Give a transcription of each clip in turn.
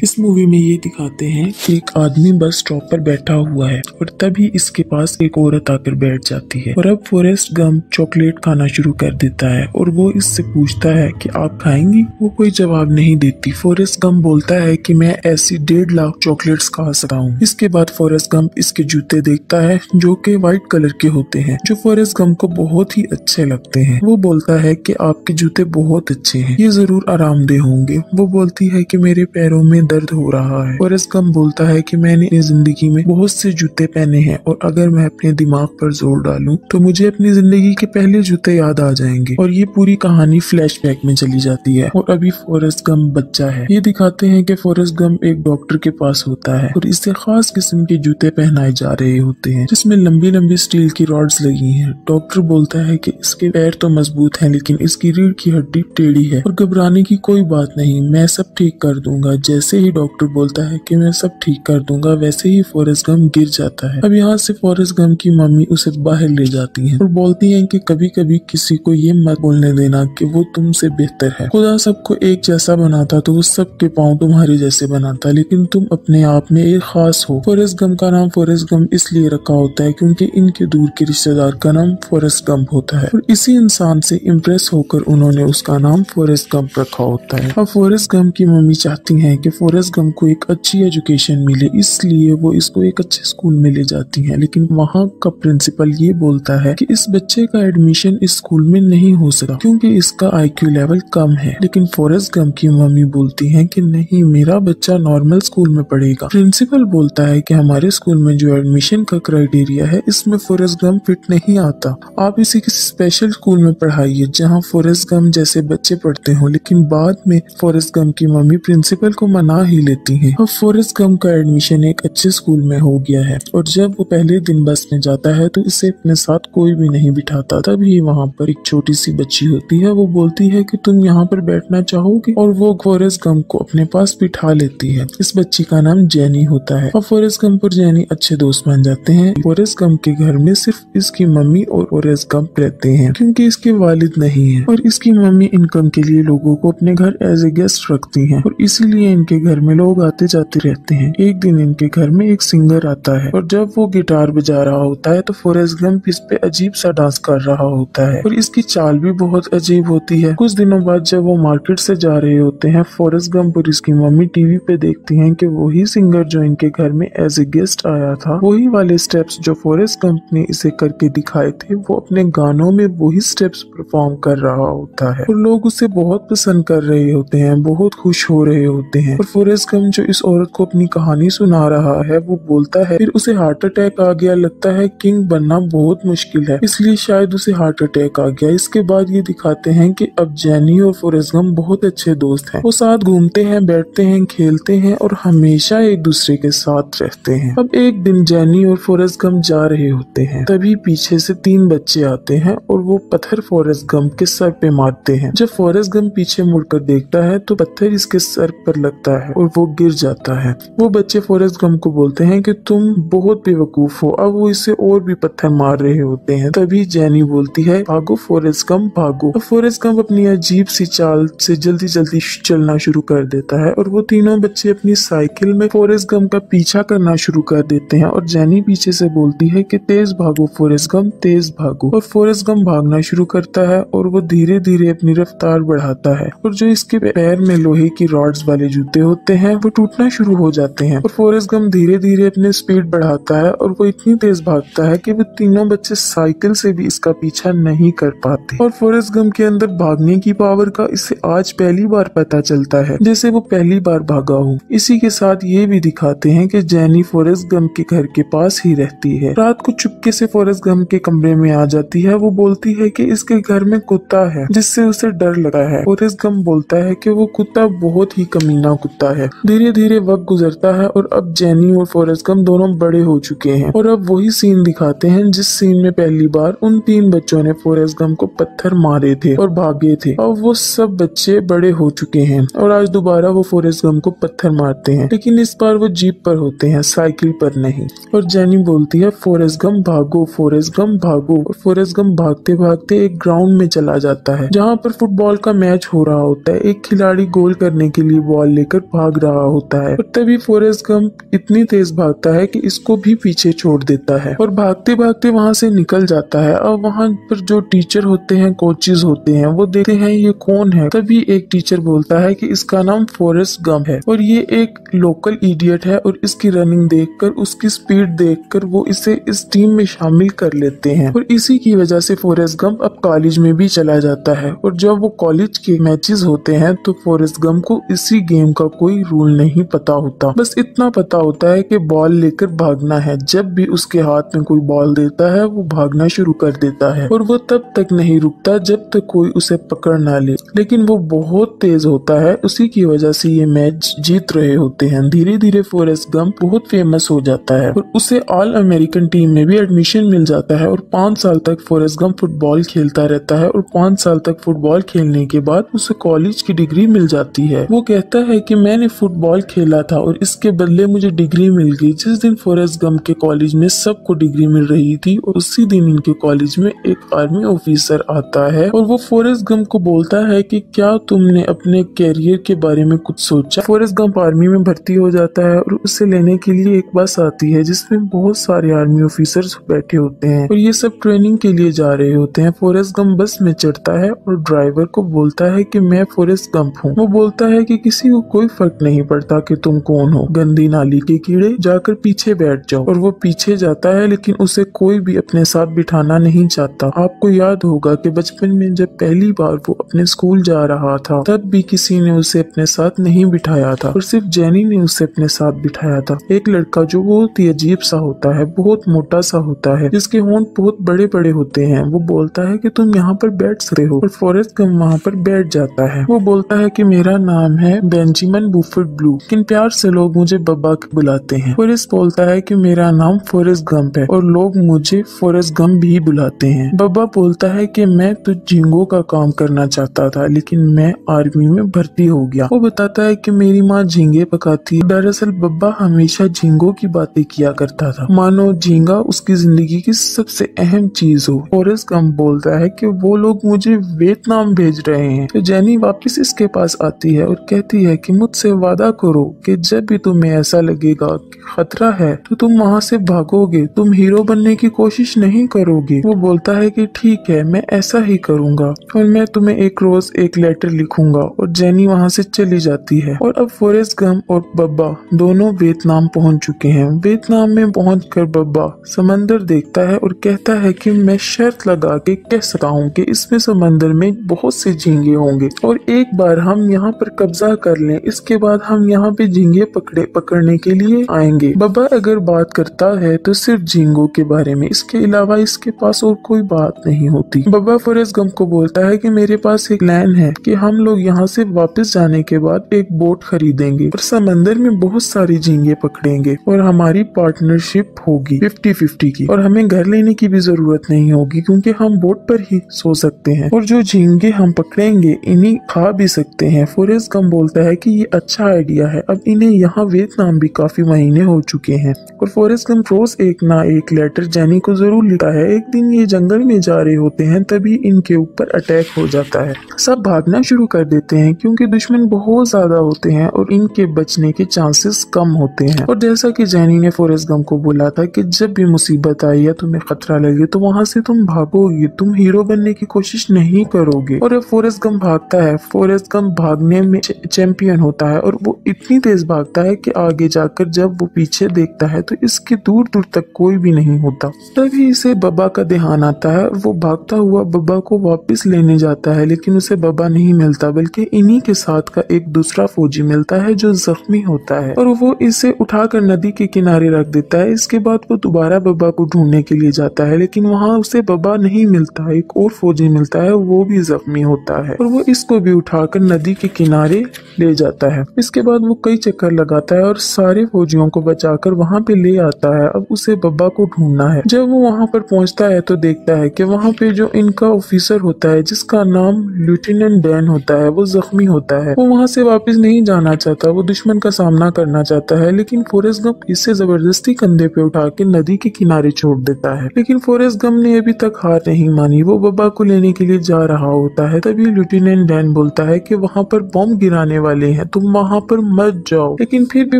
इस मूवी में ये दिखाते हैं कि एक आदमी बस स्टॉप पर बैठा हुआ है और तभी इसके पास एक औरत आकर बैठ जाती है और अब फॉरेस्ट गंप चॉकलेट खाना शुरू कर देता है और वो इससे पूछता है कि आप खाएंगी। वो कोई जवाब नहीं देती। फॉरेस्ट गंप बोलता है कि मैं ऐसी 1.5 लाख चॉकलेट्स खा सकता हूँ। इसके बाद फॉरेस्ट गंप इसके जूते देखता है जो कि व्हाइट कलर के होते हैं, जो फॉरेस्ट गंप को बहुत ही अच्छे लगते हैं। वो बोलता है कि आपके जूते बहुत अच्छे हैं, ये जरूर आरामदेह होंगे। वो बोलती है कि मेरे पैरों में दर्द हो रहा है। फॉरेस्ट गंप बोलता है कि मैंने अपनी जिंदगी में बहुत से जूते पहने हैं और अगर मैं अपने दिमाग पर जोर डालूं तो मुझे अपनी जिंदगी के पहले जूते याद आ जाएंगे। और ये पूरी कहानी फ्लैशबैक में चली जाती है और अभी फॉरेस्ट गंप बच्चा है। ये दिखाते हैं कि फॉरेस्ट गंप एक डॉक्टर के पास होता है और इसे खास किस्म के जूते पहनाए जा रहे होते हैं जिसमें लंबी लंबी स्टील की रॉड्स लगी हैं। डॉक्टर बोलता है कि इसके पैर तो मजबूत हैं लेकिन इसकी रीढ़ की हड्डी टेढ़ी है और घबराने की कोई बात नहीं, मैं सब ठीक कर दूंगा। जैसे ही डॉक्टर बोलता है कि मैं सब ठीक कर दूंगा वैसे ही फॉरेस्ट गंप गिर जाता है। अब यहाँ से फॉरेस्ट गंप की मम्मी उसे बाहर ले जाती हैं और बोलती हैं कि कभी कभी किसी को ये मत बोलने देना कि वो तुमसे बेहतर है। खुदा सबको एक जैसा बनाता तो वो सबके पाँव तुम्हारे जैसे बनाता, लेकिन तुम अपने आप में एक खास हो। फॉरेस्ट गंप का नाम फॉरेस्ट गंप इसलिए रखा होता है क्योंकि इनके दूर के रिश्तेदार का नाम फॉरेस्ट गंप होता है और इसी इंसान से इम्प्रेस होकर उन्होंने उसका नाम फॉरेस्ट गंप रखा होता है। अब फॉरेस्ट गंप की मम्मी चाहती हैं कि फॉरेस्ट गंप को एक अच्छी एजुकेशन मिले, इसलिए वो इसको एक अच्छे स्कूल में ले जाती हैं। लेकिन वहाँ का प्रिंसिपल ये बोलता है कि इस बच्चे का एडमिशन इस स्कूल में नहीं हो सकता क्योंकि इसका IQ लेवल कम है। लेकिन फॉरेस्ट गंप की मम्मी बोलती है कि नहीं, मेरा बच्चा नॉर्मल स्कूल में पढ़ेगा। प्रिंसिपल बोलता है कि हमारे स्कूल में जो एडमिशन का क्राइटेरिया है इसमें फॉरेस्ट गंप फिट नहीं आता, आप इसे किसी स्पेशल स्कूल में पढ़ाइए जहाँ फॉरेस्ट गंप जैसे बच्चे पढ़ते हो। लेकिन बाद में फॉरेस्ट गंप की मम्मी प्रिंसिपल को मना ही लेती है। अब फॉरेस्ट गंप का एडमिशन एक अच्छे स्कूल में हो गया है और जब वो पहले दिन बस में जाता है तो इसे अपने साथ कोई भी नहीं बिठाता। तभी वहाँ पर एक छोटी सी बच्ची होती है। वो बोलती है कि तुम यहाँ पर बैठना चाहोगे और वो फॉरेस्ट गंप को अपने पास बिठा लेती है। इस बच्ची का नाम जेनी होता है और फॉरेस्ट गंप और जेनी अच्छे दोस्त बन जाते हैं। फॉरेस्ट गंप के घर में सिर्फ इसकी मम्मी और फॉरेस्ट गंप रहते हैं क्योंकि इसके वालिद नहीं है और इसकी मम्मी इनकम के लिए लोगों को अपने घर एज ए गेस्ट रखती हैं और इसीलिए इनके घर में लोग आते जाते रहते हैं। एक दिन इनके घर में एक सिंगर आता है और जब वो गिटार बजा रहा होता है तो फॉरेस्ट गंप इस पे अजीब सा डांस कर रहा होता है और इसकी चाल भी बहुत अजीब होती है। कुछ दिनों बाद जब वो मार्केट से जा रहे होते हैं, फॉरेस्ट गंप और इसकी मम्मी टीवी पे देखती हैं कि वही सिंगर जो इनके घर में एज ए गेस्ट आया था, वही वाले स्टेप्स जो फॉरेस्ट गंप ने इसे करके दिखाए थे, वो अपने गानों में वही स्टेप्स परफॉर्म कर रहा होता है और लोग उसे बहुत पसंद कर रहे होते हैं, बहुत खुश हो रहे होते हैं। और फॉरेस्ट गंप जो इस औरत को अपनी कहानी सुना रहा है वो बोलता है फिर उसे हार्ट अटैक आ गया, लगता है किंग बनना बहुत मुश्किल है, इसलिए शायद उसे हार्ट अटैक आ गया। इसके बाद ये दिखाते हैं कि अब जेनी और फॉरेस्ट गंप बहुत अच्छे दोस्त हैं। वो साथ घूमते हैं, बैठते हैं, खेलते हैं और हमेशा एक दूसरे के साथ रहते हैं। अब एक दिन जेनी और फॉरेस्ट गंप जा रहे होते हैं, तभी पीछे से 3 बच्चे आते हैं और वो पत्थर फॉरेस्ट गंप के सर पे मारते हैं। जब फॉरेस्ट गंप पीछे मुड़कर देखता है तो पत्थर इसके सर पर लगता है और वो गिर जाता है। वो बच्चे फॉरेस्ट गंप को बोलते हैं कि तुम बहुत बेवकूफ हो। अब वो इसे और भी पत्थर मार रहे होते हैं। तभी जेनी बोलती है भागो फॉरेस्ट गंप भागो। अब फॉरेस्ट गंप अपनी अजीब सी चाल से जल्दी जल्दी चलना शुरू कर देता है और वो तीनों बच्चे अपनी साइकिल में फॉरेस्ट गंप का पीछा करना शुरू कर देते हैं और जेनी पीछे से बोलती है कि तेज भागो फॉरेस्ट गंप, तेज भागो। और फॉरेस्ट गंप भागना शुरू करता है और वो धीरे धीरे अपनी रफ्तार बढ़ाता है और जो इसके पैर में लोहे की रॉड्स वाले जूते होते हैं वो टूटना शुरू हो जाते हैं और फॉरेस्ट गंप धीरे धीरे अपनी स्पीड बढ़ाता है और वो इतनी तेज भागता है कि वो तीनों बच्चे साइकिल से भी इसका पीछा नहीं कर पाते। और फॉरेस्ट गंप के अंदर भागने की पावर का इसे आज पहली बार पता चलता है, जैसे वो पहली बार भागा हो। इसी के साथ ये भी दिखाते हैं कि जेनी फॉरेस्ट गंप के घर के पास ही रहती है। रात को चुपके से फॉरेस्ट गंप के कमरे में आ जाती है। वो बोलती है कि इसके घर में कुत्ता है जिससे उसे डर लगा है। फॉरेस्ट गंप बोलता है कि वो कुत्ता बहुत ही कमीना कुत्ता है। धीरे धीरे वक्त गुजरता है और अब जेनी और फॉरेस्ट गंप दोनों बड़े हो चुके हैं और अब वही सीन दिखाते हैं जिस सीन में पहली बार उन 3 बच्चों ने फॉरेस्ट गंप को पत्थर मारे थे और भागे थे। अब वो सब बच्चे बड़े हो चुके हैं और आज दोबारा वो फॉरेस्ट गंप को पत्थर मारते हैं, लेकिन इस बार वो जीप पर होते हैं, साइकिल पर नहीं। और जेनी बोलती है फॉरेस्ट गंप भागो, फॉरेस्ट गंप भागो। और फॉरेस्ट गंप भागते भागते एक ग्राउंड में चला जाता है जहाँ पर फुटबॉल का मैच हो रहा होता है। एक खिलाड़ी गोल करने के लिए बॉल लेकर भाग रहा होता है और तभी फॉरेस्ट गंप इतनी तेज भागता है कि इसको भी पीछे छोड़ देता है और भागते भागते वहां से निकल जाता है। और वहां पर जो टीचर होते हैं, कोचेज होते हैं, वो देखते हैं ये कौन है। तभी एक टीचर बोलता है कि इसका नाम फॉरेस्ट गंप है और ये एक लोकल इडियट है और इसकी रनिंग देखकर, उसकी स्पीड देखकर वो इसे इस टीम में शामिल कर लेते हैं और इसी की वजह से फॉरेस्ट गंप अब कॉलेज में भी चला जाता है। और जब वो कॉलेज के मैचेस होते हैं तो फॉरेस्ट गंप को इसी गेम का कोई रूल नहीं पता होता, बस इतना पता होता है कि बॉल लेकर भागना है। जब भी उसके हाथ में कोई बॉल देता है वो भागना शुरू कर देता है और वो तब तक नहीं रुकता जब तक कोई उसे पकड़ ना ले। लेकिन वो बहुत तेज होता है, उसी की वजह से ये मैच जीत रहे होते हैं। धीरे धीरे फॉरेस्ट गंप बहुत फेमस हो जाता है और उसे ऑल अमेरिकन टीम में भी एडमिशन मिल जाता है और 5 साल तक फॉरेस्ट गंप फुटबॉल खेलता रहता है और 5 साल तक फुटबॉल खेलने के बाद उसे कॉलेज की डिग्री मिल जाती है। वो कहता है कि मैंने फुटबॉल खेला था और इसके बदले मुझे डिग्री मिल गई। जिस दिन फॉरेस्ट गंप के कॉलेज में सबको डिग्री मिल रही थी और उसी दिन इनके कॉलेज में एक आर्मी ऑफिसर आता है और वो फॉरेस्ट गंप को बोलता है कि क्या तुमने अपने कैरियर के बारे में कुछ सोचा। फॉरेस्ट गंप आर्मी में भर्ती हो जाता है और उसे लेने के लिए एक बस आती है जिसमें बहुत सारे आर्मी ऑफिसर्स बैठे होते हैं और ये सब ट्रेनिंग के लिए जा रहे होते हैं। फॉरेस्ट गंप बस में चढ़ता है और ड्राइवर को बोलता है कि मैं फॉरेस्ट गंप हूँ। वो बोलता है कि किसी को कोई फर्क नहीं पड़ता कि तुम कौन हो, गंदी नाली के कीड़े, जाकर पीछे बैठ जाओ। और वो पीछे जाता है लेकिन उसे कोई भी अपने साथ बिठाना नहीं चाहता। आपको याद होगा कि बचपन में जब पहली बार वो अपने स्कूल जा रहा था तब भी किसी ने उसे अपने साथ नहीं बिठाया था और सिर्फ जेनी ने उसे अपने साथ बिठाया था। एक लड़का जो बहुत ही अजीब सा होता है, बहुत मोटा सा होता है, जिसके होंठ बहुत बड़े बड़े होते हैं, वो बोलता है कि तुम यहाँ पर बैठ सकते हो और फॉरेस्ट गंप वहाँ पर बैठ जाता है। वो बोलता है कि मेरा नाम है बेंजामिन बफेट ब्लू, लेकिन प्यार से लोग मुझे बब्बा बुलाते हैं। फॉरेस्ट बोलता है कि मेरा नाम फॉरेस्ट गंप है और लोग मुझे फॉरेस्ट गंप भी बुलाते हैं। बब्बा बोलता है कि मैं तो झींगों का काम करना चाहता था लेकिन मैं आर्मी में भर्ती हो गया। वो बताता है कि मेरी माँ झींगे पकाती। दरअसल बब्बा हमेशा झींगों की बातें किया करता था, मानो झींगा उसकी जिंदगी की सबसे अहम चीज हो। फॉरेस्ट गंप बोलता है कि वो लोग मुझे वियतनाम भेज रहे हैं। तो जेनी वापस इसके पास आती है और कहती है कि मुझसे वादा करो कि जब भी तुम्हें ऐसा लगेगा कि खतरा है तो तुम वहाँ से भागोगे, तुम हीरो बनने की कोशिश नहीं करोगे। वो बोलता है कि ठीक है, मैं ऐसा ही करूँगा और मैं तुम्हें एक रोज एक लेटर लिखूंगा। और जेनी वहाँ से चली जाती है और अब फॉरेस्ट गंप और बब्बा दोनों वियतनाम पहुँच चुके हैं। वियतनाम में पहुंचकर बब्बा समंदर देखता है और कहता है कि मैं शर्त लगा के कह सकता हूँ कि इसमें समंदर में बहुत से झींगे होंगे और एक बार हम यहाँ पर कब्जा कर लें, इसके बाद हम यहाँ पे झींगे पकड़ने के लिए आएंगे। बब्बा अगर बात करता है तो सिर्फ झींगों के बारे में, इसके अलावा इसके पास और कोई बात नहीं होती। बब्बा फॉरेस्ट गंप को बोलता है कि मेरे पास एक प्लान है कि हम लोग यहाँ से वापस जाने के बाद एक बोट खरीदेंगे और समंदर में बहुत सारी झींगे पकड़ेंगे और हमारी पार्टनरशिप होगी 50-50 की और हमें घर लेने की भी जरूरत नहीं होगी क्योंकि हम बोट पर ही सो सकते हैं और जो झींगे हम पकड़ेंगे इन्हीं खा भी सकते हैं। फॉरेस्ट गंप बोलता है कि ये अच्छा आइडिया है। अब इन्हें यहाँ वियतनाम भी काफी महीने हो चुके हैं और फॉरेस्ट गंप रोज एक ना एक लेटर जेनी को जरूर लिखता है। एक दिन ये जंगल में जा रहे होते हैं तभी इनके ऊपर अटैक हो जाता है। सब भागना शुरू कर देते हैं क्योंकि दुश्मन बहुत ज्यादा होते हैं और इनके बचने के चांसेस कम होते हैं। और जैसा कि जेनी ने फॉरेस्ट गंप को बोला था कि जब भी मुसीबत आई या तुम्हें खतरा लगे तो वहाँ से तुम भागोगे, तुम हीरो बनने की कोशिश नहीं करोगे। और अब फॉरेस्ट गंप भागता है। फॉरेस्ट गंप भागने में चैंपियन होता है और वो इतनी तेज भागता है कि आगे जाकर जब वो पीछे देखता है तो इसके दूर दूर तक कोई भी नहीं होता। तभी इसे बब्बा का ध्यान आता है और वो भागता हुआ बब्बा को वापस लेने जाता है लेकिन उसे बब्बा नहीं मिलता बल्कि इन्हीं के साथ का एक दूसरा फौजी मिलता है जो जख्मी होता है और वो इसे उठाकर नदी के किनारे रख देता है। इसके बाद वो दोबारा बब्बा को ढूंढने के लिए जाता है लेकिन वहाँ उसे बब्बा नहीं मिलता। एक और फौजी मिलता है, वो भी जख्मी होता है और वो इसको भी उठाकर नदी के किनारे ले जाता है। इसके बाद वो कई चक्कर लगाता है और सारे फौजियों को बचाकर वहाँ पे ले आता है। अब उसे बब्बा को ढूंढना है। जब वो वहाँ पर पहुँचता है तो देखता है कि वहाँ पे जो इनका ऑफिसर होता है जिसका नाम लेफ्टिनेंट डैन होता है वो जख्मी होता है। वो वहाँ से वापस नहीं जाना चाहता, वो दुश्मन का सामना करना चाहता है लेकिन फॉरेस्ट गंप इसे जबरदस्ती कंधे पे उठा के नदी के किनारे छोड़ देता है। लेकिन फॉरेस्ट गंप ने अभी तक हार नहीं मानी, वो बब्बा को लेने के लिए जा रहा होता है। तभी लेफ्टिनेंट डैन बोलता है कि वहाँ पर बॉम्ब गिराने वाले हैं, तुम वहाँ पर मत जाओ। लेकिन फिर भी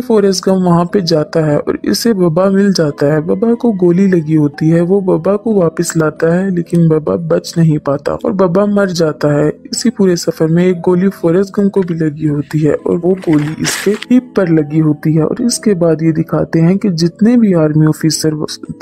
फॉरेस्ट गम वहाँ पे जाता है और इसे बब्बा मिल जाता है। बब्बा को गोली लगी होती है, वो बब्बा को वापस लाता है लेकिन बब्बा बच नहीं पाता और बब्बा मर जाता है। इसी पूरे सफर में एक गोली फॉरेस्ट गम को भी लगी होती है और वो गोली इसके हिप पर लगी होती है। और इसके बाद ये दिखाते हैं कि जितने भी आर्मी ऑफिसर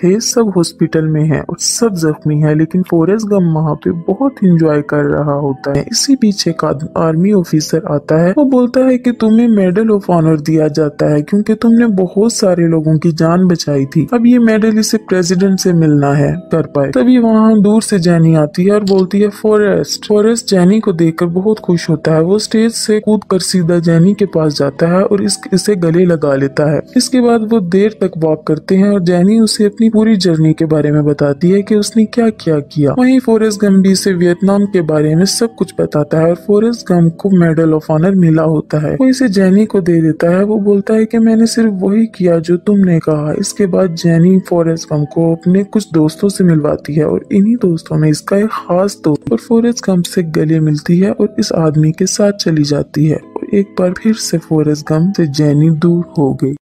थे सब हॉस्पिटल में हैं और सब जख्मी हैं, लेकिन फॉरेस्ट गम वहाँ पे बहुत इंजॉय कर रहा होता है। इसी पीछे एक आर्मी ऑफिसर आता है, वो बोलता है कि तुम्हें मेडल ऑफ ऑनर दिया जाता है क्योंकि तुमने बहुत सारे लोगों की जान बचाई थी। अब ये मेडल इसे प्रेसिडेंट से मिलना है कर पाए। तभी वहाँ दूर से जैनी आती है और बोलती है फॉरेस्ट जैनी को देखकर बहुत खुश होता है। वो स्टेज से कूद कर सीधा जैनी के पास जाता है और इसे गले लगा लेता है। इसके बाद वो देर तक वॉक करते हैं और जैनी उसे अपनी पूरी जर्नी के बारे में बताती है कि उसने क्या क्या किया। वहीं फॉरेस्ट गम भी इसे वियतनाम के बारे में सब कुछ बताता है और फॉरेस्ट गम को मेडल ऑफ ऑनर मिला होता है। वो इसे जैनी को दे देता है। वो बोलता है कि मैंने सिर्फ वही किया जो तुमने कहा। इसके बाद जैनी फॉरेस्ट गम को अपने कुछ दोस्तों से मिलवाती है और इन्हीं दोस्तों में इसका एक खास दोस्त और फॉरेस्ट गम से गले मिलती है और इस आदमी के साथ चली जाती है और एक बार फिर से फॉरेस्ट गम से जैनी दूर हो गई।